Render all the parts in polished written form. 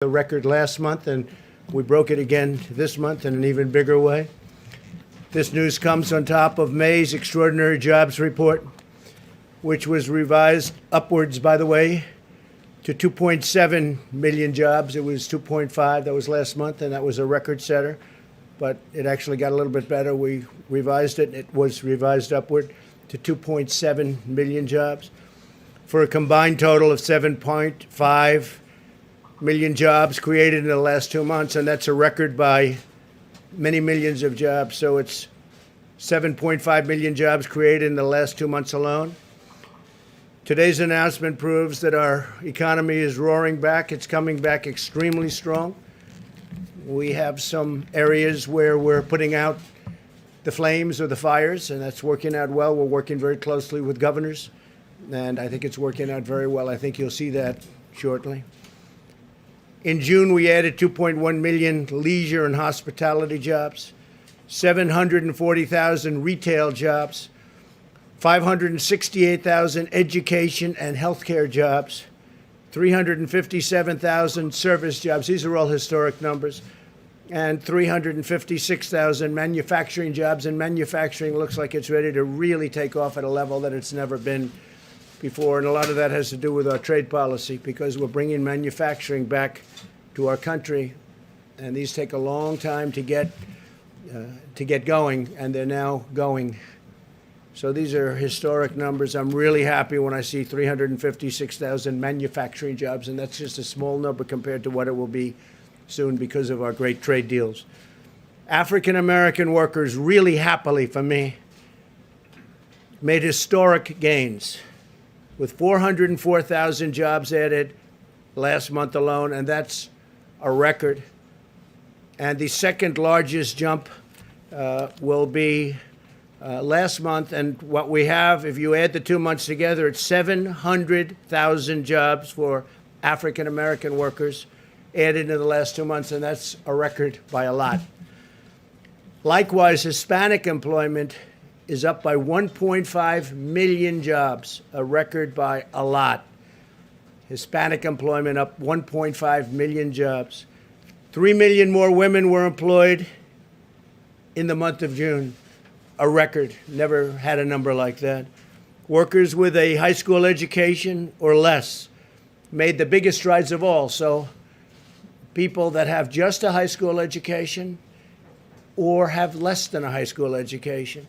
The record last month, and we broke it again this month in an even bigger way. This news comes on top of May's extraordinary jobs report, which was revised upwards, by the way, to 2.7 million jobs. It was 2.5, that was last month, and that was a record setter. But it actually got a little bit better. We revised it. It was revised upward to 2.7 million jobs for a combined total of 7.5 million jobs created in the last 2 months, and that's a record by many millions of jobs. So it's 7.5 million jobs created in the last 2 months alone. Today's announcement proves that our economy is roaring back. It's coming back extremely strong. We have some areas where we're putting out the flames or the fires, and that's working out well. We're working very closely with governors, and I think it's working out very well. I think you'll see that shortly. In June, we added 2.1 million leisure and hospitality jobs, 740,000 retail jobs, 568,000 education and healthcare jobs, 357,000 service jobs. These are all historic numbers. And 356,000 manufacturing jobs. And manufacturing looks like it's ready to really take off at a level that it's never been before. And a lot of that has to do with our trade policy, because we're bringing manufacturing back to our country. And these take a long time to get going, and they're now going. So these are historic numbers. I'm really happy when I see 356,000 manufacturing jobs, and that's just a small number compared to what it will be soon because of our great trade deals. African American workers, really happily for me, made historic gains with 404,000 jobs added last month alone, and that's a record. And the second largest jump will be last month. And what we have, if you add the 2 months together, it's 700,000 jobs for African American workers added in the last 2 months, and that's a record by a lot. Likewise, Hispanic employment is up by 1.5 million jobs, a record by a lot. Hispanic employment up 1.5 million jobs. 3 million more women were employed in the month of June, a record. Never had a number like that. Workers with a high school education or less made the biggest strides of all. So people that have just a high school education or have less than a high school education.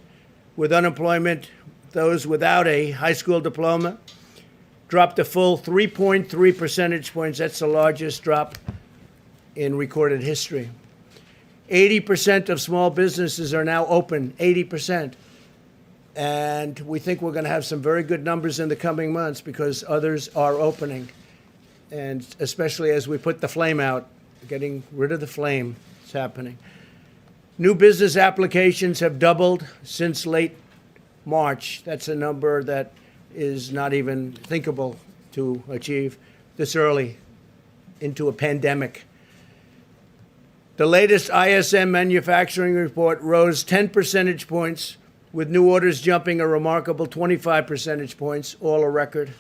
With unemployment, those without a high school diploma dropped a full 3.3 percentage points. That's the largest drop in recorded history. 80% of small businesses are now open, 80%. And we think we're going to have some very good numbers in the coming months because others are opening. And especially as we put the flame out, getting rid of the flame, it's happening. New business applications have doubled since late March. That's a number that is not even thinkable to achieve this early into a pandemic. The latest ISM manufacturing report rose 10 percentage points, with new orders jumping a remarkable 25 percentage points, all a record.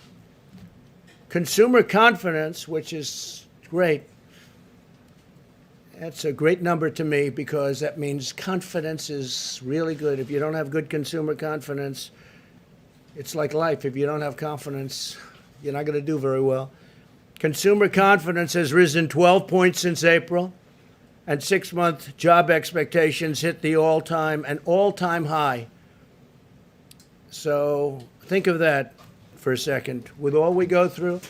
Consumer confidence, which is great, that's a great number to me because that means confidence is really good. If you don't have good consumer confidence, it's like life. If you don't have confidence, you're not going to do very well. Consumer confidence has risen 12 points since April, and 6-month job expectations hit the all-time high. So think of that for a second. With all we go through,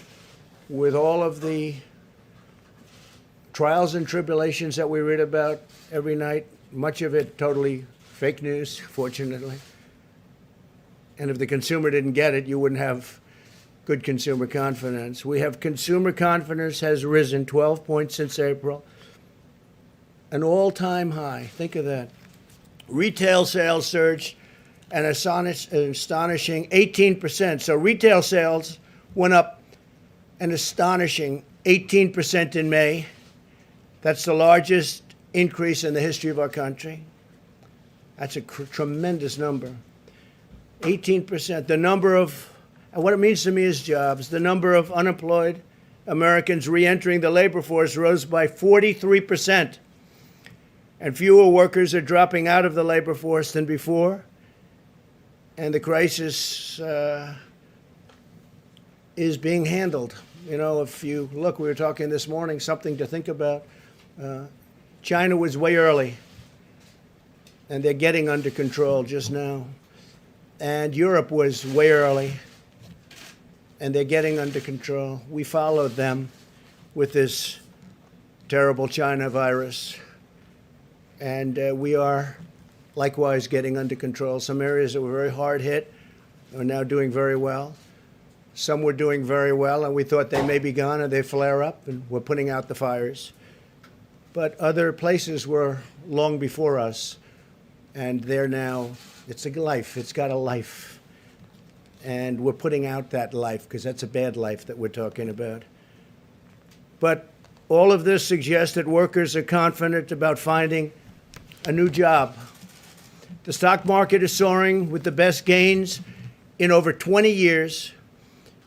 with all of the trials and tribulations that we read about every night, much of it totally fake news, fortunately. And if the consumer didn't get it, you wouldn't have good consumer confidence. We have consumer confidence has risen 12 points since April, an all-time high. Think of that. Retail sales surged an astonishing 18%. So retail sales went up an astonishing 18% in May. That's the largest increase in the history of our country. That's a tremendous number. 18%. The number of, and what it means to me is jobs. The number of unemployed Americans re-entering the labor force rose by 43%. And fewer workers are dropping out of the labor force than before. And the crisis is being handled. You know, if you look, we were talking this morning, something to think about. China was way early, and they're getting under control just now. And Europe was way early, and they're getting under control. We followed them with this terrible China virus, and we are likewise getting under control. Some areas that were very hard hit are now doing very well. Some were doing very well, and we thought they may be gone, and they flare up, and we're putting out the fires. But other places were long before us, and they're now, it's a life. It's got a life. And we're putting out that life, because that's a bad life that we're talking about. But all of this suggests that workers are confident about finding a new job. The stock market is soaring with the best gains in over 20 years.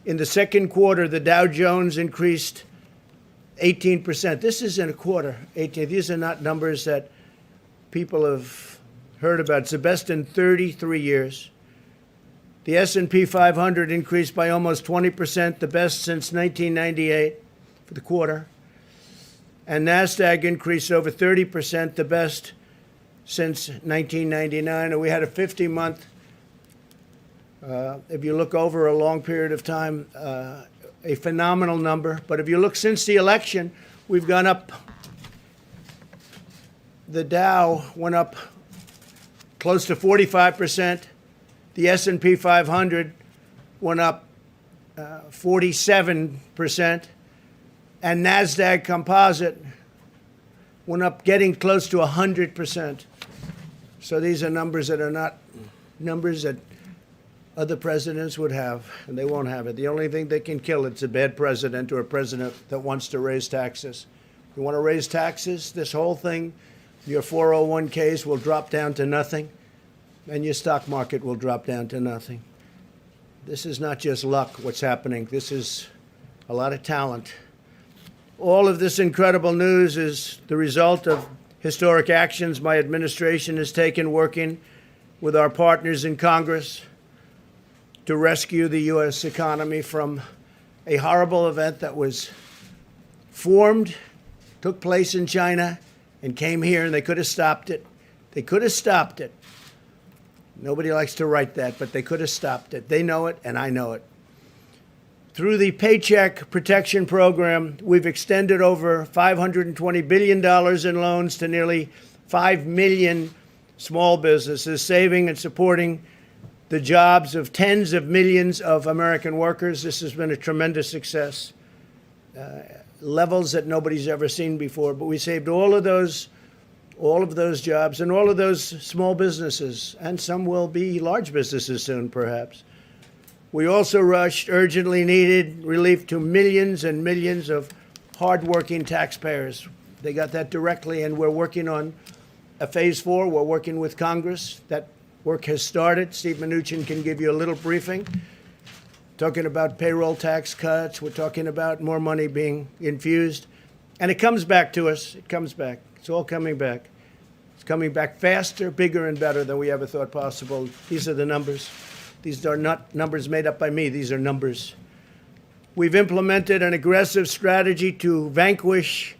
In the second quarter, the Dow Jones increased 18%. This is in a quarter, 18. These are not numbers that people have heard about. It's the best in 33 years. The S&P 500 increased by almost 20%, the best since 1998 for the quarter. And NASDAQ increased over 30%, the best since 1999. And we had a 50-month, if you look over a long period of time, a phenomenal number. But if you look since the election, we've gone up. The Dow went up close to 45%. The S&P 500 went up 47%. And NASDAQ Composite went up getting close to 100%. So these are numbers that are not numbers that other presidents would have, and they won't have it. The only thing they can kill it's a bad president or a president that wants to raise taxes. You want to raise taxes, this whole thing, your 401ks will drop down to nothing, and your stock market will drop down to nothing. This is not just luck, what's happening. This is a lot of talent. All of this incredible news is the result of historic actions my administration has taken working with our partners in Congress to rescue the U.S. economy from a horrible event that was formed, took place in China, and came here, and they could have stopped it. They could have stopped it. Nobody likes to write that, but they could have stopped it. They know it, and I know it. Through the Paycheck Protection Program, we've extended over $520 billion in loans to nearly 5 million small businesses, saving and supporting the jobs of tens of millions of American workers. This has been a tremendous success, levels that nobody's ever seen before. But we saved all of those jobs and all of those small businesses, and some will be large businesses soon, perhaps. We also rushed urgently needed relief to millions and millions of hardworking taxpayers. They got that directly, and we're working on a phase 4. We're working with Congress. That work has started. Steve Mnuchin can give you a little briefing. Talking about payroll tax cuts. We're talking about more money being infused. And it comes back to us. It comes back. It's all coming back. It's coming back faster, bigger, and better than we ever thought possible. These are the numbers. These are not numbers made up by me. These are numbers. We've implemented an aggressive strategy to vanquish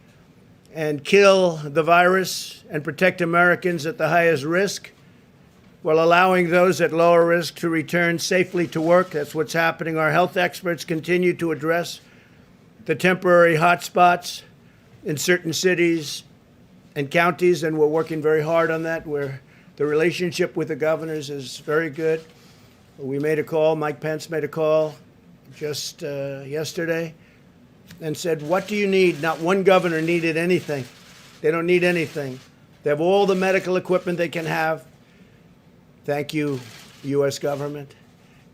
and kill the virus and protect Americans at the highest risk, while allowing those at lower risk to return safely to work. That's what's happening. Our health experts continue to address the temporary hotspots in certain cities and counties, and we're working very hard on that, where the relationship with the governors is very good. We made a call, Mike Pence made a call just yesterday and said, what do you need? Not one governor needed anything. They don't need anything. They have all the medical equipment they can have. Thank you, U.S. government.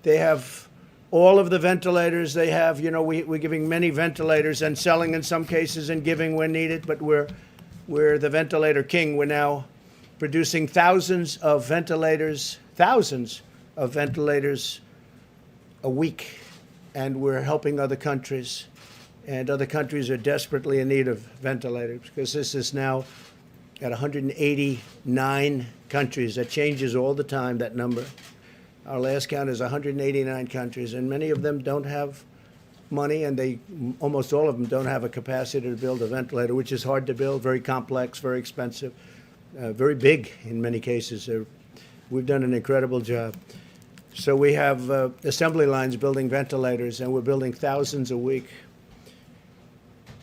They have all of the ventilators they have. You know, we're giving many ventilators and selling in some cases and giving when needed, but we're the ventilator king. We're now producing thousands of ventilators a week, and we're helping other countries. and other countries are desperately in need of ventilators because this is now at 189 countries. That changes all the time, that number. Our last count is 189 countries, and many of them don't have money, and almost all of them don't have a capacity to build a ventilator, which is hard to build, very complex, very expensive, very big in many cases. We've done an incredible job. So we have assembly lines building ventilators, and we're building thousands a week.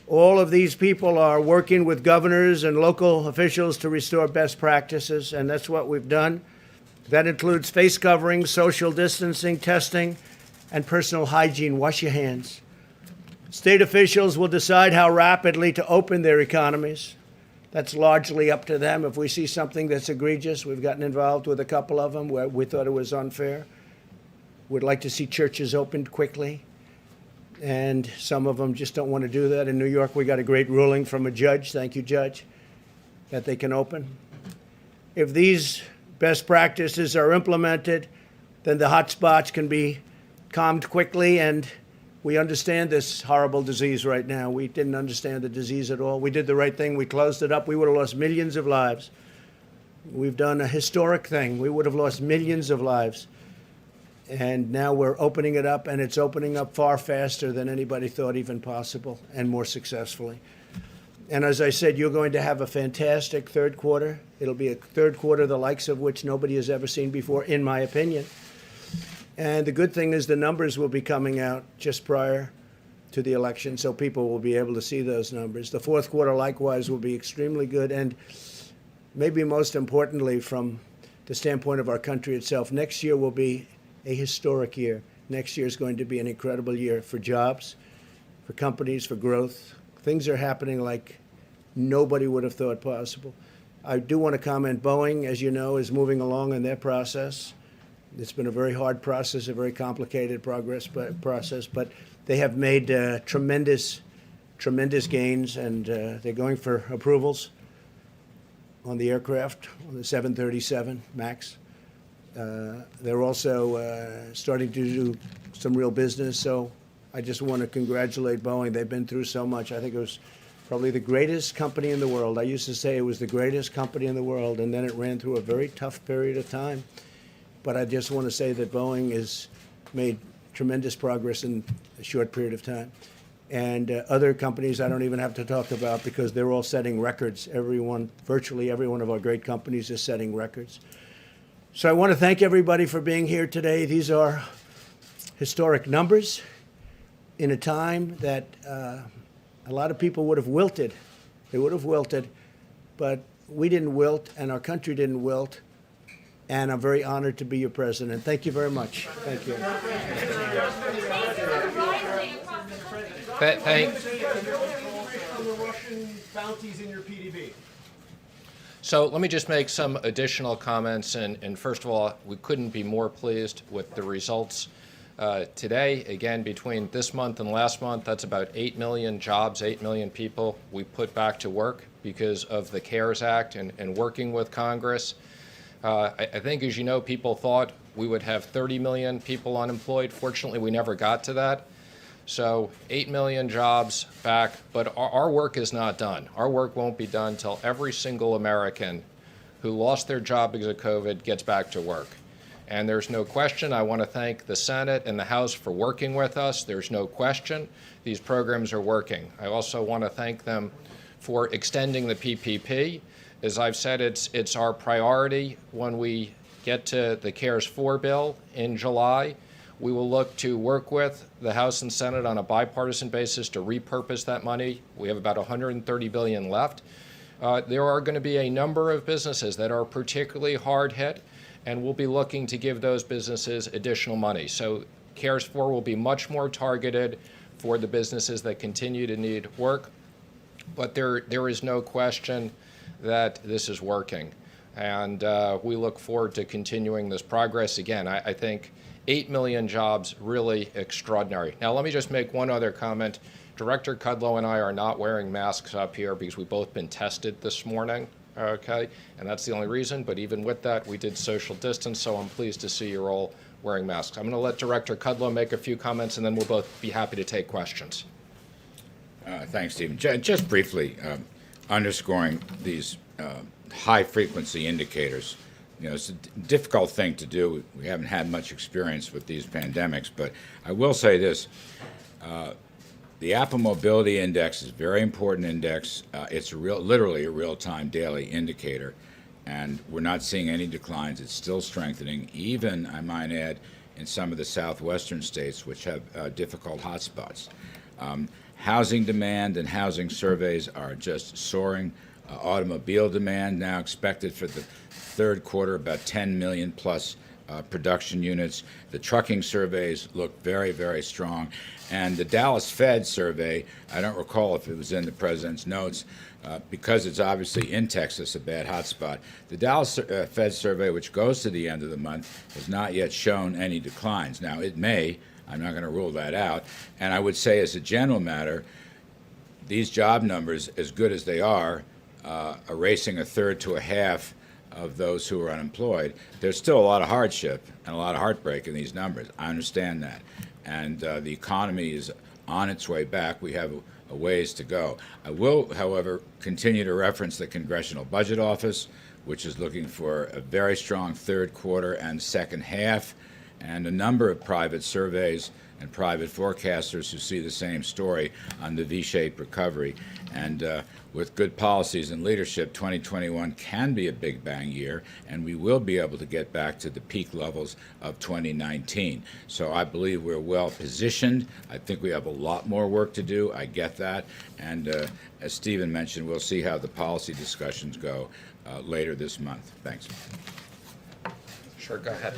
All of these people are working with governors and local officials to restore best practices, and that's what we've done. That includes face coverings, social distancing, testing, and personal hygiene. Wash your hands. State officials will decide how rapidly to open their economies. That's largely up to them. If we see something that's egregious, we've gotten involved with a couple of them where we thought it was unfair. We'd like to see churches opened quickly, and some of them just don't want to do that. In New York, we got a great ruling from a judge, thank you, Judge, that they can open. If these best practices are implemented, then the hot spots can be calmed quickly, and we understand this horrible disease right now. We didn't understand the disease at all. We did the right thing. We closed it up. We would have lost millions of lives. We've done a historic thing. We would have lost millions of lives. And now we're opening it up, and it's opening up far faster than anybody thought even possible, and more successfully. And as I said, you're going to have a fantastic third quarter. It'll be a third quarter the likes of which nobody has ever seen before, in my opinion. And the good thing is the numbers will be coming out just prior to the election, so people will be able to see those numbers. The fourth quarter, likewise, will be extremely good. And maybe most importantly, from the standpoint of our country itself, next year will be a historic year. Next year is going to be an incredible year for jobs, for companies, for growth. Things are happening like nobody would have thought possible. I do want to comment, Boeing, as you know, is moving along in their process. It's been a very hard process, a very complicated process, but they have made tremendous gains, and they're going for approvals on the aircraft, on the 737 MAX. They're also starting to do some real business, so I just want to congratulate Boeing. They've been through so much. I think it was probably the greatest company in the world. I used to say it was the greatest company in the world, and then it ran through a very tough period of time. But I just want to say that Boeing has made tremendous progress in a short period of time. And other companies I don't even have to talk about because they're all setting records. Virtually every one of our great companies is setting records. So I want to thank everybody for being here today. These are historic numbers in a time that a lot of people would have wilted. They would have wilted, but we didn't wilt, and our country didn't wilt. And I'm very honored to be your president. Thank you very much. Thank you. So let me just make some additional comments. And first of all, we couldn't be more pleased with the results today. Again, between this month and last month, that's about 8 million jobs, 8 million people we put back to work because of the CARES Act and working with Congress. I think, as you know, people thought we would have 30 million people unemployed. Fortunately, we never got to that. So 8 million jobs back, but our work is not done. Our work won't be done until every single American who lost their job because of COVID gets back to work. And there's no question, I want to thank the Senate and the House for working with us. There's no question these programs are working. I also want to thank them for extending the PPP. As I've said, it's our priority when we get to the CARES 4 bill in July. We will look to work with the House and Senate on a bipartisan basis to repurpose that money. We have about $130 billion left. There are going to be a number of businesses that are particularly hard hit, and we'll be looking to give those businesses additional money. So CARES 4 will be much more targeted for the businesses that continue to need work. But there is no question that this is working. And we look forward to continuing this progress. Again, I think 8 million jobs, really extraordinary. Now, let me just make one other comment. Director Kudlow and I are not wearing masks up here because we've both been tested this morning, okay? And that's the only reason, but even with that, we did social distance, so I'm pleased to see you're all wearing masks. I'm gonna let Director Kudlow make a few comments, and then we'll both be happy to take questions. Thanks, Stephen. Just briefly, underscoring these high-frequency indicators. You know, it's a difficult thing to do. We haven't had much experience with these pandemics, but I will say this. The Apple Mobility Index is a very important index. It's literally a real-time daily indicator, and we're not seeing any declines. It's still strengthening, even, I might add, in some of the southwestern states, which have difficult hotspots. Housing demand and housing surveys are just soaring. Automobile demand now expected for the third quarter, about 10 million plus production units. The trucking surveys look very, very strong. And the Dallas Fed survey, I don't recall if it was in the president's notes, because it's obviously in Texas, a bad hotspot. The Dallas Fed survey, which goes to the end of the month, has not yet shown any declines. Now, it may. I'm not going to rule that out. And I would say, as a general matter, these job numbers, as good as they are erasing a third to a half of those who are unemployed, there's still a lot of hardship and a lot of heartbreak in these numbers. I understand that. And the economy is on its way back. We have a ways to go. I will, however, continue to reference the Congressional Budget Office, which is looking for a very strong third quarter and second half, and a number of private surveys and private forecasters who see the same story on the V-shaped recovery. And with good policies and leadership, 2021 can be a big bang year, and we will be able to get back to the peak levels of 2019. So I believe we're well positioned. I think we have a lot more work to do. I get that. And as Stephen mentioned, we'll see how the policy discussions go later this month. Thanks. Sure, go ahead.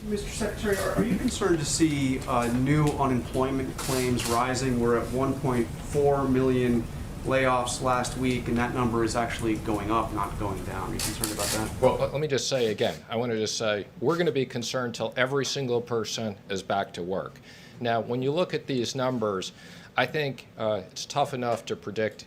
Mr. Secretary, are you concerned to see new unemployment claims rising? We're at 1.4 million layoffs last week, and that number is actually going up, not going down. Are you concerned about that? Well, let me just say again, I want to just say we're going to be concerned till every single person is back to work. Now, when you look at these numbers, I think it's tough enough to predict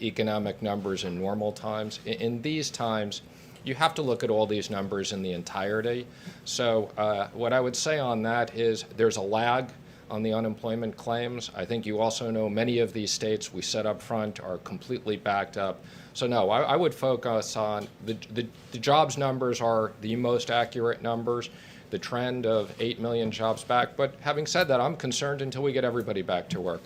economic numbers in normal times. In these times, you have to look at all these numbers in the entirety. So what I would say on that is there's a lag on the unemployment claims. I think you also know many of these states we set up front are completely backed up. So no, I would focus on the jobs numbers are the most accurate numbers, the trend of 8 million jobs back. But having said that, I'm concerned until we get everybody back to work.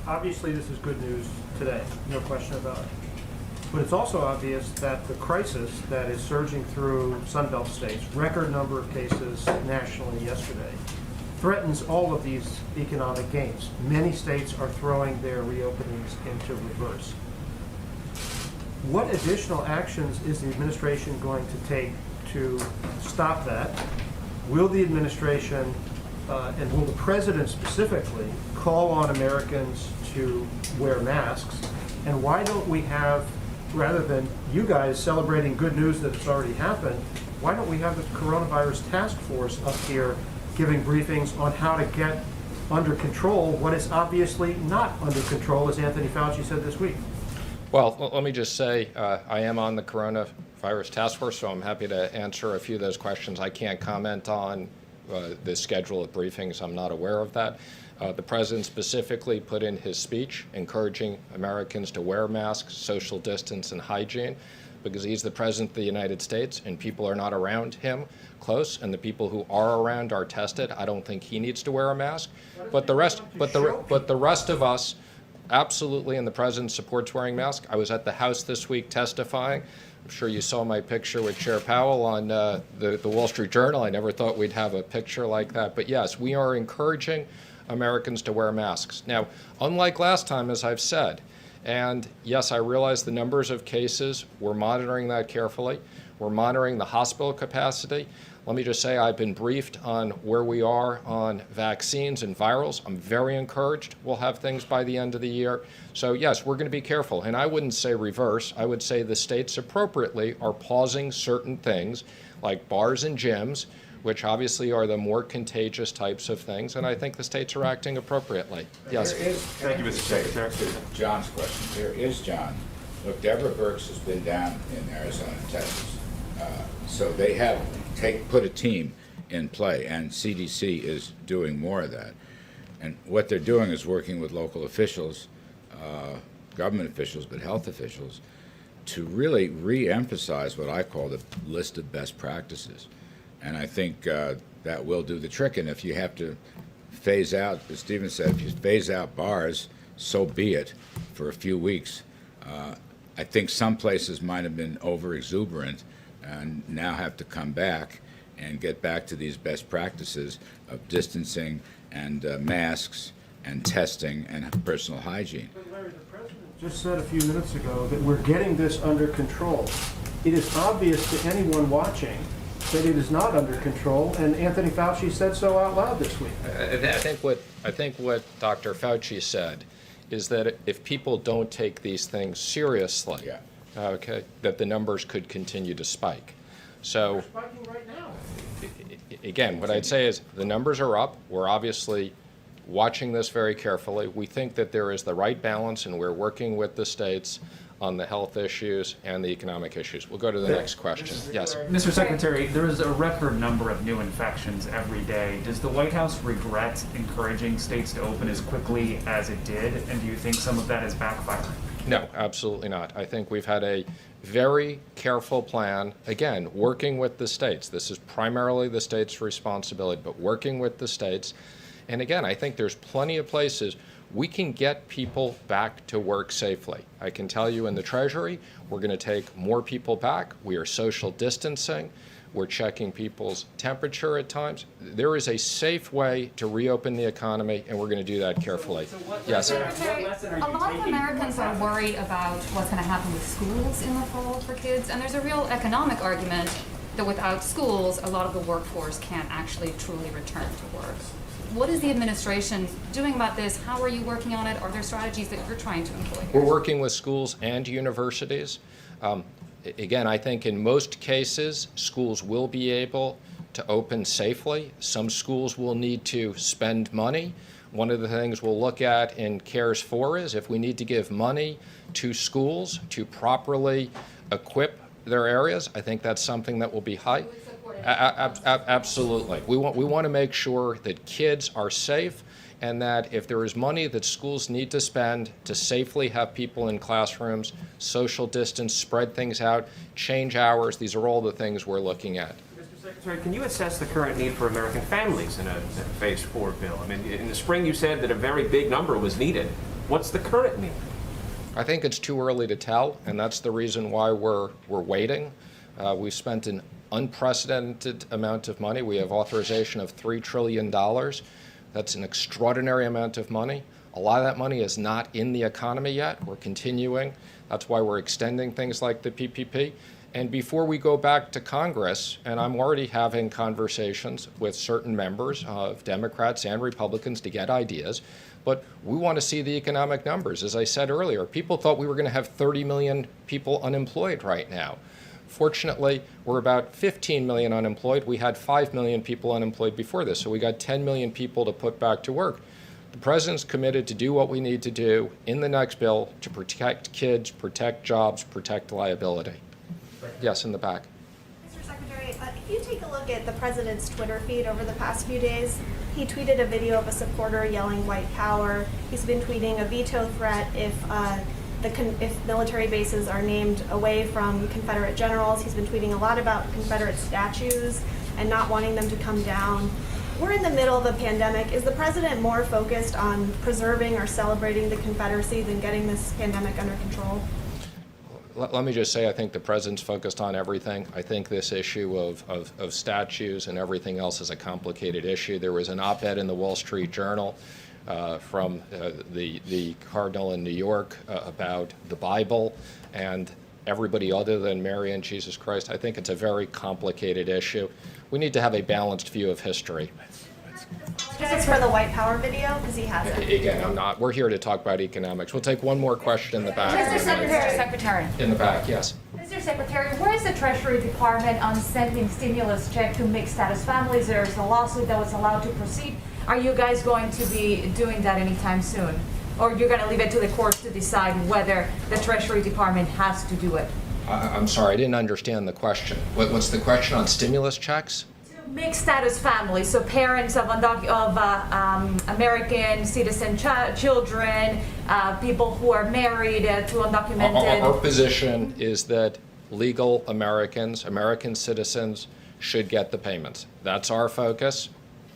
Obviously, this is good news today, no question about it. But it's also obvious that the crisis that is surging through Sunbelt states, record number of cases nationally yesterday, threatens all of these economic gains. Many states are throwing their reopenings into reverse. What additional actions is the administration going to take to stop that? Will the administration and will the president specifically call on Americans to wear masks? And why don't we have, rather than you guys celebrating good news that it's already happened, why don't we have the coronavirus task force up here giving briefings on how to get under control what is obviously not under control, as Anthony Fauci said this week? Well, let me just say I am on the coronavirus task force, so I'm happy to answer a few of those questions. I can't comment on the schedule of briefings. I'm not aware of that. The president specifically put in his speech encouraging Americans to wear masks, social distance, and hygiene, because he's the president of the United States and people are not around him close, and the people who are around are tested. I don't think he needs to wear a mask, but the rest of us absolutely, and the president supports wearing masks. I was at the House this week testifying. I'm sure you saw my picture with Chair Powell on the Wall Street Journal. I never thought we'd have a picture like that, but yes, we are encouraging Americans to wear masks. Now, unlike last time, as I've said, and yes, I realize the numbers of cases, we're monitoring that carefully. We're monitoring the hospital capacity. Let me just say I've been briefed on where we are on vaccines and virals. I'm very encouraged we'll have things by the end of the year. So yes, we're going to be careful. And I wouldn't say reverse. I would say the states appropriately are pausing certain things like bars and gyms, which obviously are the more contagious types of things. And I think the states are acting appropriately. Yes. Thank you, Mr. Secretary. John's question. There is, John. Look, Deborah Birx has been down in Arizona and Texas. So they have put a team in play, and CDC is doing more of that. And what they're doing is working with local officials, government officials, but health officials, to really re-emphasize what I call the list of best practices. And I think that will do the trick. And if you have to phase out, as Stephen said, if you phase out bars, so be it for a few weeks. I think some places might have been over-exuberant and now have to come back and get back to these best practices of distancing and masks and testing and personal hygiene. But Larry, the president just said a few minutes ago that we're getting this under control. It is obvious to anyone watching that it is not under control, and Anthony Fauci said so out loud this week. I think what Dr. Fauci said is that if people don't take these things seriously, Yeah. okay, that the numbers could continue to spike. So We're spiking right now. again, what I'd say is the numbers are up. We're obviously watching this very carefully. We think that there is the right balance, and we're working with the states on the health issues and the economic issues. We'll go to the next question. Yes. Mr. Secretary, there is a record number of new infections every day. Does the White House regret encouraging states to open as quickly as it did? And do you think some of that is backfiring? No, absolutely not. I think we've had a very careful plan, again, working with the states. This is primarily the states' responsibility, but working with the states. And again, I think there's plenty of places we can get people back to work safely. I can tell you in the Treasury, we're going to take more people back. We are social distancing. We're checking people's temperature at times. There is a safe way to reopen the economy, and we're going to do that carefully. Yes. Secretary, a lot of Americans are worried about what's going to happen with schools in the fall for kids, and there's a real economic argument that without schools, a lot of the workforce can't actually truly return to work. What is the administration doing about this? How are you working on it? Are there strategies that you're trying to employ? We're working with schools and universities. Again, I think in most cases, schools will be able to open safely. Some schools will need to spend money. One of the things we'll look at in CARES 4 is if we need to give money to schools to properly equip their areas, I think that's something that will be high. Absolutely. We want to make sure that kids are safe, and that if there is money that schools need to spend to safely have people in classrooms, social distance, spread things out, change hours, these are all the things we're looking at. Mr. Secretary, can you assess the current need for American families in a Phase 4 bill? I mean, in the spring you said that a very big number was needed. What's the current need? I think it's too early to tell, and that's the reason why we're waiting. We've spent an unprecedented amount of money. We have authorization of $3 trillion. That's an extraordinary amount of money. A lot of that money is not in the economy yet. We're continuing. That's why we're extending things like the PPP. And before we go back to Congress, and I'm already having conversations with certain members of Democrats and Republicans to get ideas, but we want to see the economic numbers. As I said earlier, people thought we were going to have 30 million people unemployed right now. Fortunately, we're about 15 million unemployed. We had 5 million people unemployed before this, so we got 10 million people to put back to work. The president's committed to do what we need to do in the next bill to protect kids, protect jobs, protect liability. Yes, in the back. Mr. Secretary, if you take a look at the president's Twitter feed over the past few days, he tweeted a video of a supporter yelling white power. He's been tweeting a veto threat if military bases are named away from Confederate generals. He's been tweeting a lot about Confederate statues and not wanting them to come down. We're in the middle of a pandemic. Is the president more focused on preserving or celebrating the Confederacy than getting this pandemic under control? Let me just say, I think the president's focused on everything. I think this issue of statues and everything else is a complicated issue. There was an op-ed in the Wall Street Journal from the cardinal in New York about the Bible and everybody other than Mary and Jesus Christ. I think it's a very complicated issue. We need to have a balanced view of history. This is for the white power video, because he has it. Again, I'm not. We're here to talk about economics. We'll take one more question in the back. Mr. Secretary. In the back, yes. Mr. Secretary, where is the Treasury Department on sending stimulus check to mixed status families? There's a lawsuit that was allowed to proceed. Are you guys going to be doing that anytime soon? Or you're going to leave it to the courts to decide whether the Treasury Department has to do it? I'm sorry, I didn't understand the question. What's the question on stimulus checks? To mixed status families, so parents of American citizen children, people who are married to undocumented. Our position is that legal Americans, American citizens, should get the payments. That's our focus.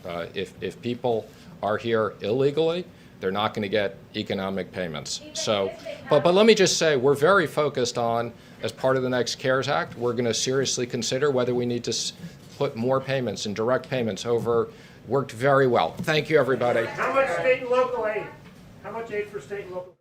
If people are here illegally, they're not going to get economic payments. So, but let me just say, we're very focused on, as part of the next CARES Act, we're going to seriously consider whether we need to put more payments and direct payments over. Worked very well. Thank you, everybody. How much state and local aid? How much aid for state and local?